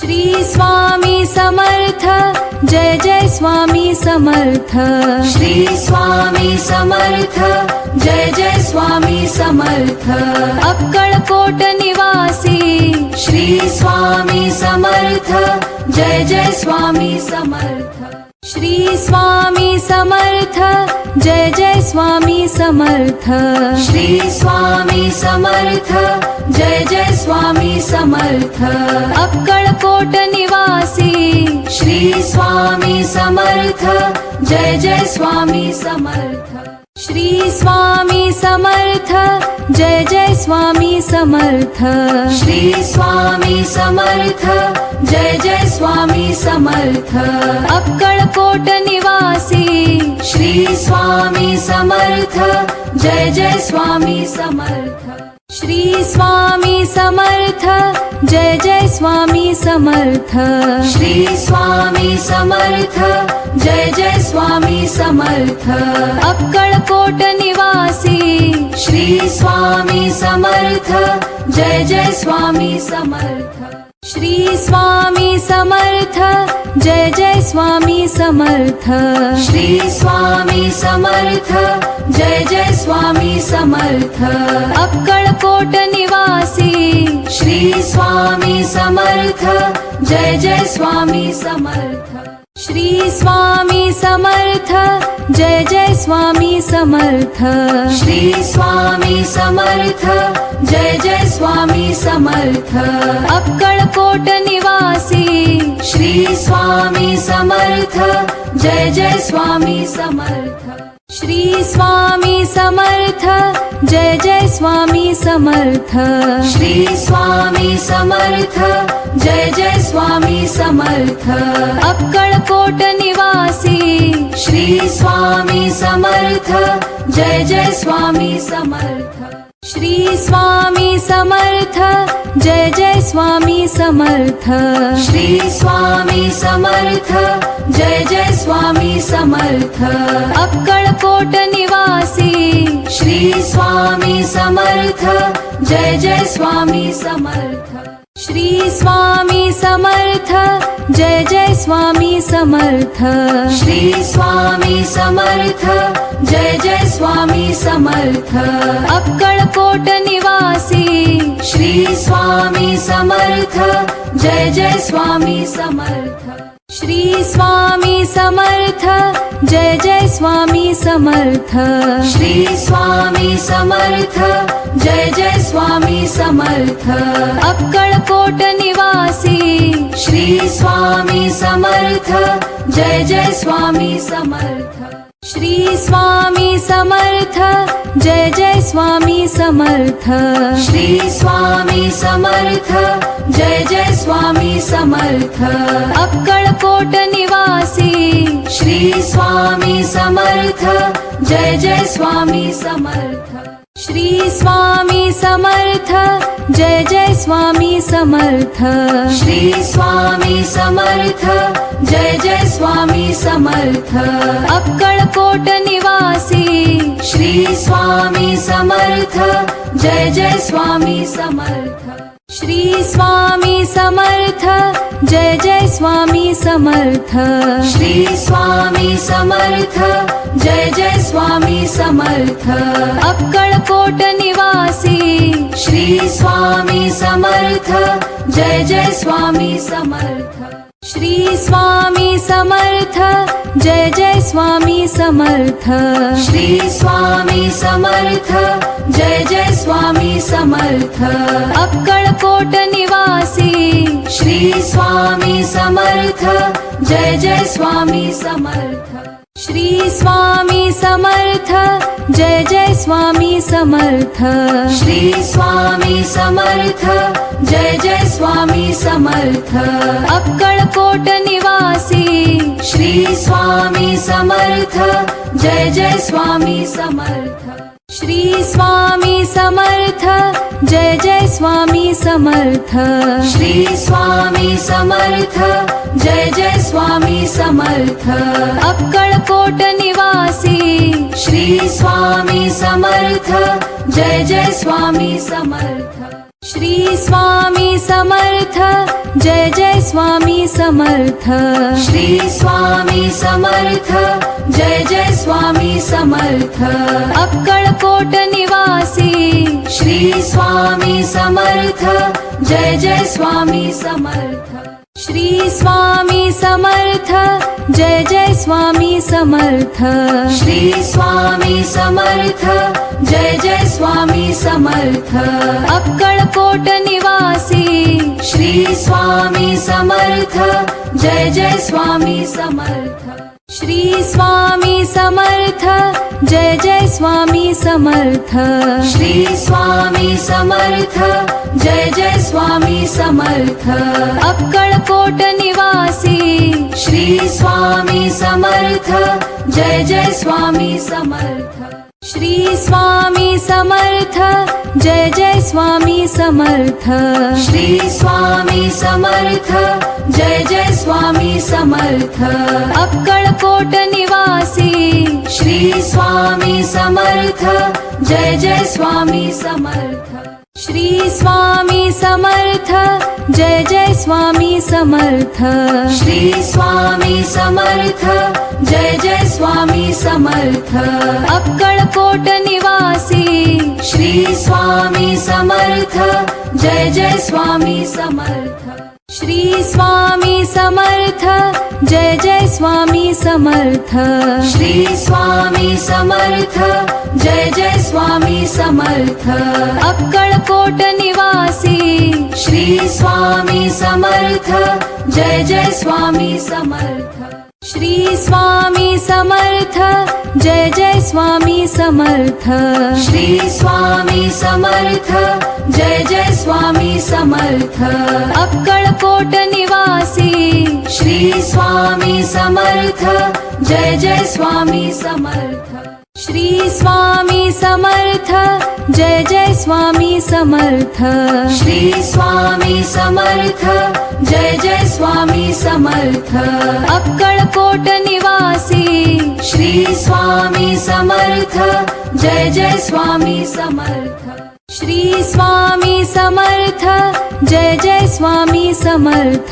श्री स्वामी समर्थ, जय जय स्वामी समर्थ। श्री स्वामी समर्थ, जय जय स्वामी समर्थ। अक्कलकोट निवासी श्री स्वामी समर्थ, जय जय स्वामी समर्थ। श्री स्वामी समर्थ, जय जय स्वामी समर्थ। श्री स्वामी समर्थ, जय जय स्वामी समर्थ। अक्कलकोट निवासी श्री स्वामी समर्थ, जय जय स्वामी समर्थ। श्री स्वामी समर्थ, जय जय स्वामी समर्थ। श्री स्वामी समर्थ, जय जय स्वामी समर्थ। अक्कलकोट निवासी श्री स्वामी समर्थ, जय जय स्वामी समर्थ। श्री स्वामी समर्थ, जय जय स्वामी समर्थ। श्री स्वामी समर्थ, जय जय स्वामी समर्थ। अक्कलकोट निवासी श्री स्वामी समर्थ, जय जय स्वामी समर्थ। श्री स्वामी समर्थ, जय जय स्वामी समर्थ। श्री स्वामी समर्थ, जय जय स्वामी समर्थ। अक्कलकोट निवासी श्री स्वामी समर्थ, जय जय स्वामी समर्थ। श्री स्वामी समर्थ, जय जय स्वामी समर्थ। श्री स्वामी समर्थ, जय जय स्वामी समर्थ। अक्कलकोट निवासी श्री स्वामी समर्थ, जय जय स्वामी समर्थ। श्री स्वामी समर्थ, जय जय स्वामी समर्थ। श्री स्वामी समर्थ, जय जय स्वामी समर्थ। अक्कलकोट निवासी श्री स्वामी समर्थ, जय जय स्वामी समर्थ। श्री स्वामी समर्थ, जय जय स्वामी समर्थ। श्री स्वामी समर्थ, जय जय स्वामी समर्थ। अक्कलकोट निवासी श्री स्वामी समर्थ, जय जय स्वामी समर्थ। श्री स्वामी समर्थ, जय जय स्वामी समर्थ। श्री स्वामी समर्थ, जय जय स्वामी समर्थ। अक्कलकोट निवासी श्री स्वामी समर्थ, जय जय स्वामी समर्थ। श्री स्वामी समर्थ, जय जय स्वामी समर्थ। श्री स्वामी समर्थ, जय जय स्वामी समर्थ। अक्कलकोट निवासी श्री स्वामी समर्थ, जय जय स्वामी समर्थ। श्री स्वामी समर्थ, जय जय स्वामी समर्थ। श्री स्वामी समर्थ, जय जय स्वामी समर्थ। अक्कलकोट निवासी श्री स्वामी समर्थ, जय जय स्वामी समर्थ। श्री स्वामी समर्थ, जय जय स्वामी समर्थ। श्री स्वामी समर्थ, जय जय स्वामी समर्थ। अक्कलकोट निवासी श्री स्वामी समर्थ, जय जय स्वामी समर्थ। श्री स्वामी समर्थ, जय जय स्वामी समर्थ। श्री स्वामी समर्थ, जय जय स्वामी समर्थ। अक्कलकोट निवासी श्री स्वामी समर्थ, जय जय स्वामी समर्थ। श्री स्वामी समर्थ, जय जय स्वामी समर्थ। श्री स्वामी समर्थ, जय जय स्वामी समर्थ। अक्कलकोट निवासी श्री स्वामी समर्थ, जय जय स्वामी समर्थ। श्री स्वामी समर्थ, जय जय स्वामी समर्थ। श्री स्वामी समर्थ, जय जय स्वामी समर्थ। अक्कलकोट निवासी श्री स्वामी समर्थ, जय जय स्वामी समर्थ। श्री स्वामी समर्थ, जय जय स्वामी समर्थ। श्री स्वामी समर्थ, जय जय स्वामी समर्थ। अक्कलकोट निवासी श्री स्वामी समर्थ, जय जय स्वामी समर्थ। श्री स्वामी समर्थ जय जय स्वामी समर्थ श्री स्वामी समर्थ जय जय स्वामी समर्थ अक्कलकोट निवासी श्री स्वामी समर्थ जय जय स्वामी समर्थ श्री स्वामी समर्थ जय जय स्वामी समर्थ श्री स्वामी समर्थ जय जय स्वामी समर्थ अक्कलकोट निवासी श्री स्वामी समर्थ जय जय स्वामी समर्थ श्री स्वामी समर्थ जय जय स्वामी समर्थ श्री स्वामी समर्थ जय जय स्वामी समर्थ अक्कलकोट निवासी श्री स्वामी समर्थ जय जय स्वामी समर्थ श्री स्वामी समर्थ जय जय स्वामी समर्थ श्री स्वामी समर्थ जय जय स्वामी समर्थ अक्कलकोट निवासी श्री स्वामी समर्थ जय जय स्वामी समर्थ श्री स्वामी समर्थ जय जय स्वामी समर्थ श्री स्वामी समर्थ जय जय स्वामी समर्थ अक्कलकोट निवासी श्री स्वामी समर्थ जय जय स्वामी समर्थ श्री स्वामी समर्थ जय जय स्वामी समर्थ श्री स्वामी समर्थ जय जय स्वामी समर्थ अक्कलकोट निवासी श्री स्वामी समर्थ जय जय स्वामी समर्थ श्री स्वामी समर्थ जय जय स्वामी समर्थ श्री स्वामी समर्थ जय जय स्वामी समर्थ अक्कलकोट निवासी श्री स्वामी समर्थ जय जय स्वामी समर्थ श्री स्वामी समर्थ जय जय स्वामी समर्थ श्री स्वामी समर्थ जय जय स्वामी समर्थ अक्कलकोट निवासी श्री स्वामी समर्थ जय जय स्वामी समर्थ श्री स्वामी समर्थ जय जय स्वामी समर्थ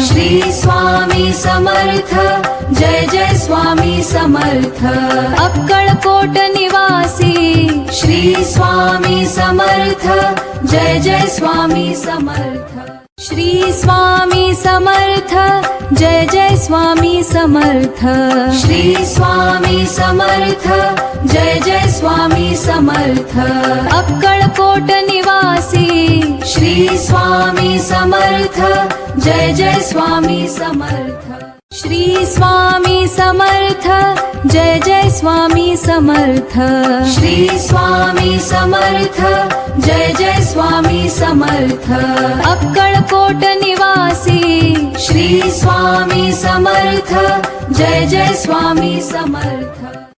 श्री स्वामी समर्थ जय जय स्वामी समर्थ अक्कलकोट निवासी श्री स्वामी समर्थ जय जय स्वामी समर्थ श्री स्वामी समर्थ जय जय स्वामी समर्थ श्री स्वामी समर्थ जय जय स्वामी समर्थ अक्कलकोट निवासी श्री स्वामी समर्थ जय जय स्वामी समर्थ श्री स्वामी समर्थ जय जय स्वामी समर्थ श्री स्वामी समर्थ जय जय स्वामी समर्थ अक्कलकोट निवासी श्री स्वामी समर्थ जय जय स्वामी समर्थ